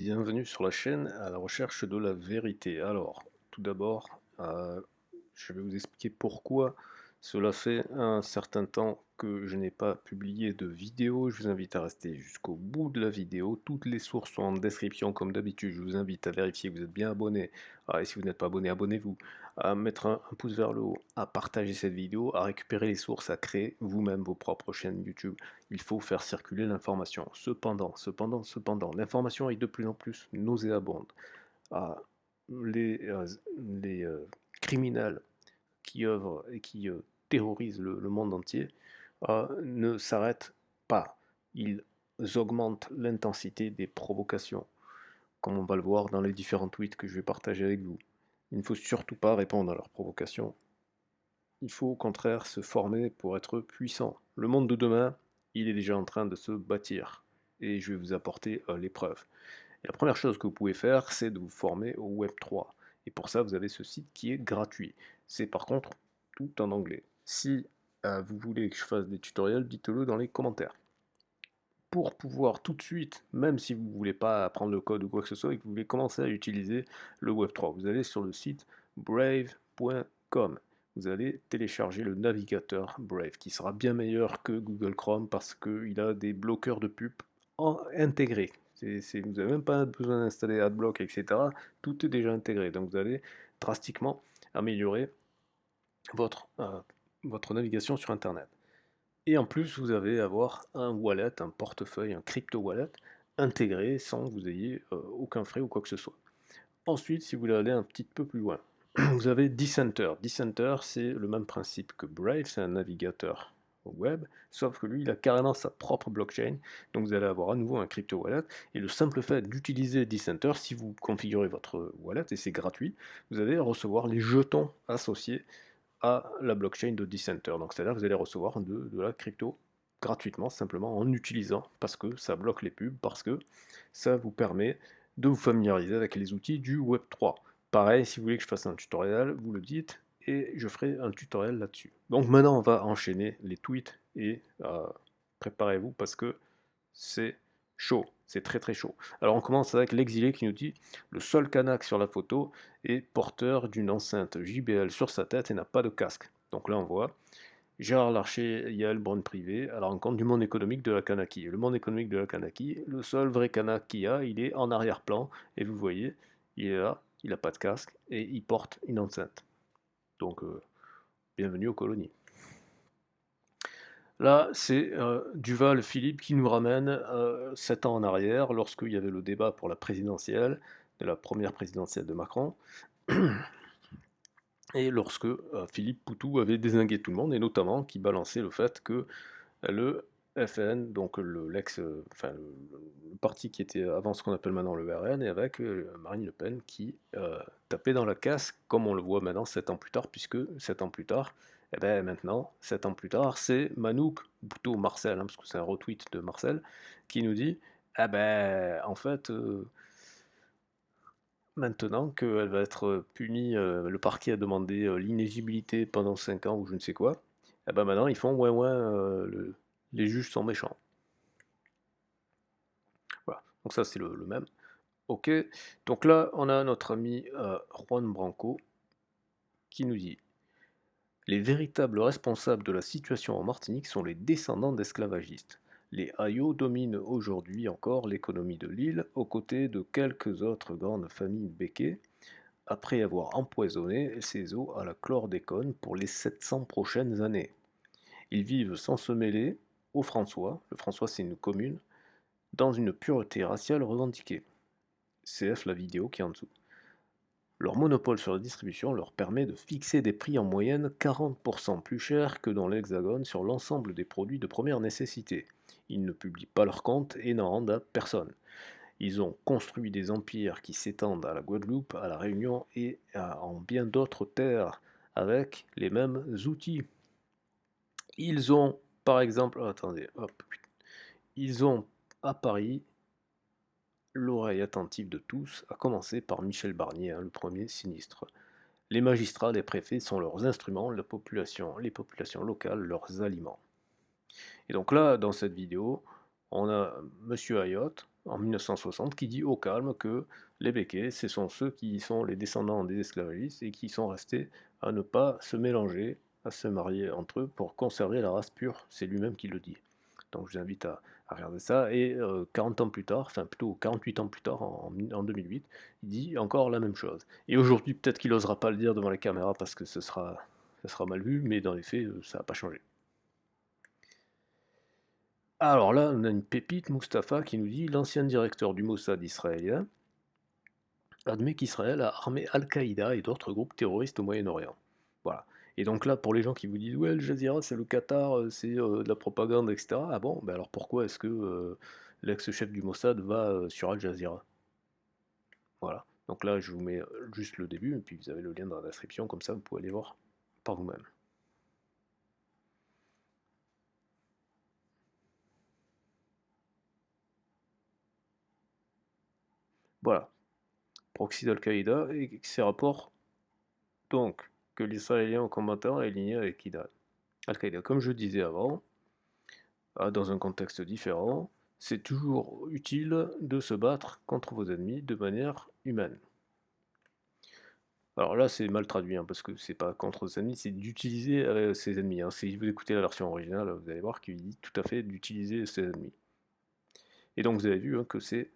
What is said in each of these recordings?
Bienvenue sur la chaîne à la recherche de la vérité. Alors, tout d'abord, je vais vous expliquer pourquoi cela fait un certain temps que je n'ai pas publié de vidéo. Je vous invite à rester jusqu'au bout de la vidéo. Toutes les sources sont en description comme d'habitude. Je vous invite à vérifier que vous êtes bien abonné. Et si vous n'êtes pas abonné, abonnez-vous. À mettre un pouce vers le haut, à partager cette vidéo, à récupérer les sources, à créer vous-même vos propres chaînes YouTube. Il faut faire circuler l'information. Cependant, l'information est de plus en plus nauséabonde. Ah, les euh, les criminels qui œuvrent et qui terrorisent le monde entier ne s'arrêtent pas. Ils augmentent l'intensité des provocations, comme on va le voir dans les différents tweets que je vais partager avec vous. Il ne faut surtout pas répondre à leurs provocations. Il faut au contraire se former pour être puissant. Le monde de demain, il est déjà en train de se bâtir. Et je vais vous apporter les preuves. Et la première chose que vous pouvez faire, c'est de vous former au Web3. Et pour ça, vous avez ce site qui est gratuit. C'est par contre tout en anglais. Si vous voulez que je fasse des tutoriels, dites-le dans les commentaires. Pour pouvoir tout de suite, même si vous ne voulez pas apprendre le code ou quoi que ce soit et que vous voulez commencer à utiliser le Web3, vous allez sur le site brave.com. Vous allez télécharger le navigateur Brave qui sera bien meilleur que Google Chrome parce qu'il a des bloqueurs de pub intégrés. Vous n'avez même pas besoin d'installer AdBlock, etc. Tout est déjà intégré. Donc vous allez drastiquement améliorer votre, euh, votre navigation sur Internet. Et en plus, vous allez avoir un wallet, un portefeuille, un crypto wallet intégré sans que vous ayez aucun frais ou quoi que ce soit. Ensuite, si vous voulez aller un petit peu plus loin, vous avez Decenter. Decenter, c'est le même principe que Brave, c'est un navigateur web, sauf que lui, il a carrément sa propre blockchain. Donc vous allez avoir à nouveau un crypto wallet. Et le simple fait d'utiliser Decenter, si vous configurez votre wallet, et c'est gratuit, vous allez recevoir les jetons associés à la blockchain de Decenter. Donc c'est-à-dire que vous allez recevoir de la crypto gratuitement, simplement en utilisant, parce que ça bloque les pubs, parce que ça vous permet de vous familiariser avec les outils du Web3. Pareil, si vous voulez que je fasse un tutoriel, vous le dites, et je ferai un tutoriel là-dessus. Donc maintenant, on va enchaîner les tweets, et préparez-vous, parce que c'est chaud, c'est très très chaud. Alors on commence avec l'exilé qui nous dit: le seul Kanak sur la photo est porteur d'une enceinte JBL sur sa tête et n'a pas de casque. Donc là on voit Gérard Larcher, Yael Braun-Privé à la rencontre du monde économique de la Kanaki. Le monde économique de la Kanaki, le seul vrai Kanak qu'il y a, il est en arrière-plan et vous voyez, il est là, il n'a pas de casque et il porte une enceinte. Donc bienvenue aux colonies. Là, c'est Duval Philippe qui nous ramène 7 ans en arrière, lorsqu'il y avait le débat pour la présidentielle, de la première présidentielle de Macron, et lorsque Philippe Poutou avait dézingué tout le monde, et notamment qui balançait le fait que le FN, donc enfin, le parti qui était avant ce qu'on appelle maintenant le RN, et avec Marine Le Pen qui tapait dans la casse, comme on le voit maintenant 7 ans plus tard, puisque 7 ans plus tard, eh ben maintenant, 7 ans plus tard, c'est Manouk, ou plutôt Marcel, hein, parce que c'est un retweet de Marcel, qui nous dit, ah ben en fait, maintenant qu'elle va être punie, le parquet a demandé l'inéligibilité pendant 5 ans ou je ne sais quoi, eh ben maintenant ils font ouais ouais, les juges sont méchants. Voilà, donc ça c'est le même. Ok, donc là on a notre ami Juan Branco qui nous dit: les véritables responsables de la situation en Martinique sont les descendants d'esclavagistes. Les Ayos dominent aujourd'hui encore l'économie de l'île, aux côtés de quelques autres grandes familles béquées, après avoir empoisonné ses eaux à la chlordécone pour les 700 prochaines années. Ils vivent sans se mêler au François, le François c'est une commune, dans une pureté raciale revendiquée. CF la vidéo qui est en dessous. Leur monopole sur la distribution leur permet de fixer des prix en moyenne 40% plus chers que dans l'Hexagone sur l'ensemble des produits de première nécessité. Ils ne publient pas leurs comptes et n'en rendent à personne. Ils ont construit des empires qui s'étendent à la Guadeloupe, à la Réunion et en bien d'autres terres avec les mêmes outils. Ils ont, par exemple, attendez, hop, ils ont à Paris l'oreille attentive de tous, à commencer par Michel Barnier, hein, le premier sinistre. Les magistrats, les préfets sont leurs instruments, les populations locales, leurs aliments. Et donc là, dans cette vidéo, on a Monsieur Ayotte en 1960, qui dit au calme que les Békés, ce sont ceux qui sont les descendants des esclavagistes et qui sont restés à ne pas se mélanger, à se marier entre eux pour conserver la race pure. C'est lui-même qui le dit. Donc je vous invite à regarder ça. Et 40 ans plus tard, enfin plutôt 48 ans plus tard, en 2008, il dit encore la même chose. Et aujourd'hui, peut-être qu'il n'osera pas le dire devant les caméras parce que ça sera mal vu, mais dans les faits, ça n'a pas changé. Alors là, on a une pépite, Mustapha, qui nous dit l'ancien directeur du Mossad israélien admet qu'Israël a armé Al-Qaïda et d'autres groupes terroristes au Moyen-Orient. Voilà. Et donc là, pour les gens qui vous disent ouais, Al Jazeera, c'est le Qatar, c'est de la propagande, etc. Ah bon, ben alors pourquoi est-ce que l'ex-chef du Mossad va sur Al Jazeera? Voilà. Donc là, je vous mets juste le début, et puis vous avez le lien dans la description, comme ça vous pouvez aller voir par vous-même. Voilà. Proxy d'Al-Qaïda et ses rapports, donc, que l'Israélien combattant est aligné avec Al-Qaïda. Comme je disais avant, dans un contexte différent, c'est toujours utile de se battre contre vos ennemis de manière humaine. Alors là, c'est mal traduit, hein, parce que c'est pas contre vos ennemis, c'est d'utiliser ses ennemis. Hein. Si vous écoutez la version originale, vous allez voir qu'il dit tout à fait d'utiliser ses ennemis. Et donc vous avez vu hein, que c'est,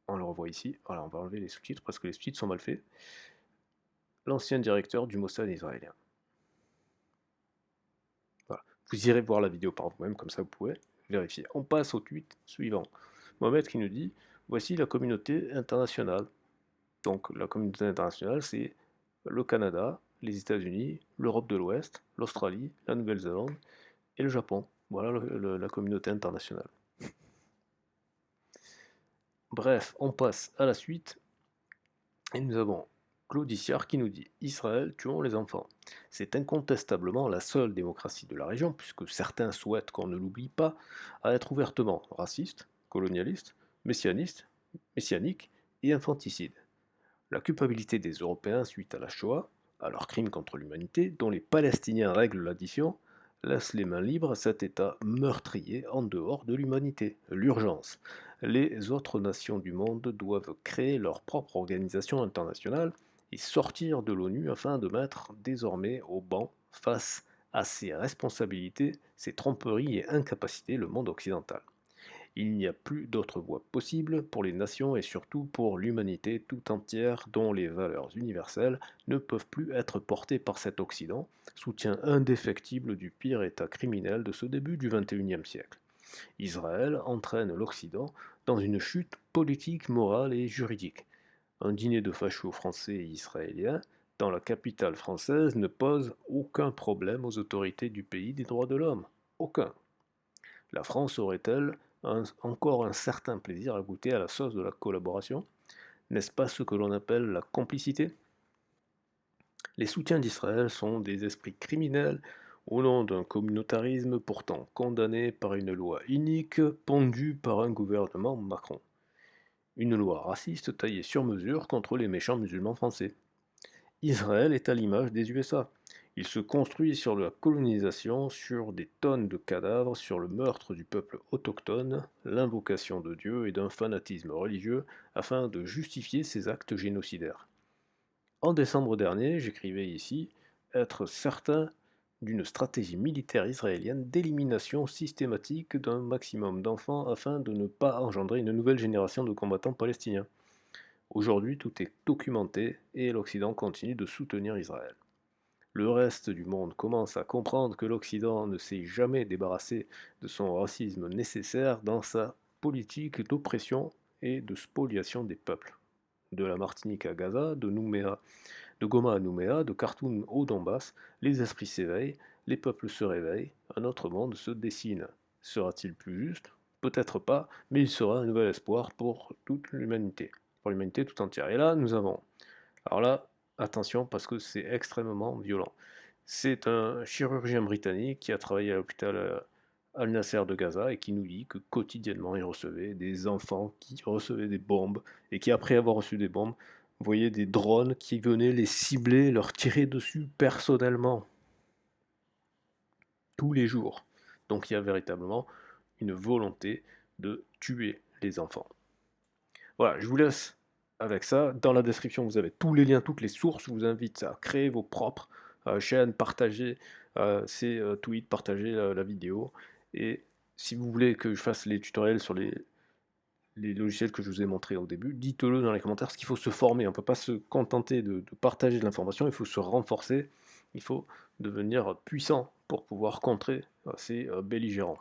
on le revoit ici, voilà, on va enlever les sous-titres parce que les sous-titres sont mal faits, l'ancien directeur du Mossad israélien. Voilà. Vous irez voir la vidéo par vous-même, comme ça vous pouvez vérifier. On passe au tweet suivant. Mohamed qui nous dit voici la communauté internationale. Donc la communauté internationale, c'est le Canada, les États-Unis, l'Europe de l'Ouest, l'Australie, la Nouvelle-Zélande et le Japon. Voilà la communauté internationale. Bref, on passe à la suite. Et nous avons Claude Issard qui nous dit Israël tuons les enfants. C'est incontestablement la seule démocratie de la région, puisque certains souhaitent qu'on ne l'oublie pas, à être ouvertement raciste, colonialiste, messianique et infanticide. La culpabilité des Européens suite à la Shoah, à leurs crimes contre l'humanité, dont les Palestiniens règlent l'addition, laisse les mains libres à cet État meurtrier en dehors de l'humanité. L'urgence. Les autres nations du monde doivent créer leur propre organisation internationale et sortir de l'ONU afin de mettre désormais au banc face à ses responsabilités, ses tromperies et incapacités le monde occidental. Il n'y a plus d'autre voie possible pour les nations et surtout pour l'humanité tout entière dont les valeurs universelles ne peuvent plus être portées par cet Occident, soutien indéfectible du pire état criminel de ce début du XXIe siècle. Israël entraîne l'Occident dans une chute politique, morale et juridique. Un dîner de fachos français et israéliens dans la capitale française ne pose aucun problème aux autorités du pays des droits de l'homme. Aucun. La France aurait-elle encore un certain plaisir à goûter à la sauce de la collaboration? N'est-ce pas ce que l'on appelle la complicité? Les soutiens d'Israël sont des esprits criminels au nom d'un communautarisme pourtant condamné par une loi inique pondue par un gouvernement Macron. Une loi raciste taillée sur mesure contre les méchants musulmans français. Israël est à l'image des USA. Il se construit sur la colonisation, sur des tonnes de cadavres, sur le meurtre du peuple autochtone, l'invocation de Dieu et d'un fanatisme religieux afin de justifier ses actes génocidaires. En décembre dernier, j'écrivais ici être certain d'une stratégie militaire israélienne d'élimination systématique d'un maximum d'enfants afin de ne pas engendrer une nouvelle génération de combattants palestiniens. Aujourd'hui, tout est documenté et l'Occident continue de soutenir Israël. Le reste du monde commence à comprendre que l'Occident ne s'est jamais débarrassé de son racisme nécessaire dans sa politique d'oppression et de spoliation des peuples. De la Martinique à Gaza, de Goma à Nouméa, de Khartoum au Donbass, les esprits s'éveillent, les peuples se réveillent, un autre monde se dessine. Sera-t-il plus juste? Peut-être pas, mais il sera un nouvel espoir pour l'humanité tout entière. Et là, nous avons, alors là, attention parce que c'est extrêmement violent. C'est un chirurgien britannique qui a travaillé à l'hôpital Al-Nasser de Gaza et qui nous dit que quotidiennement il recevait des enfants qui recevaient des bombes et qui après avoir reçu des bombes voyaient des drones qui venaient les cibler, leur tirer dessus personnellement tous les jours. Donc il y a véritablement une volonté de tuer les enfants. Voilà, je vous laisse avec ça. Dans la description, vous avez tous les liens, toutes les sources. Je vous invite à créer vos propres chaînes, partager ces tweets, partager la vidéo. Et si vous voulez que je fasse les tutoriels sur les logiciels que je vous ai montrés au début, dites-le dans les commentaires, parce qu'il faut se former. On ne peut pas se contenter de partager de l'information, il faut se renforcer, il faut devenir puissant pour pouvoir contrer ces belligérants.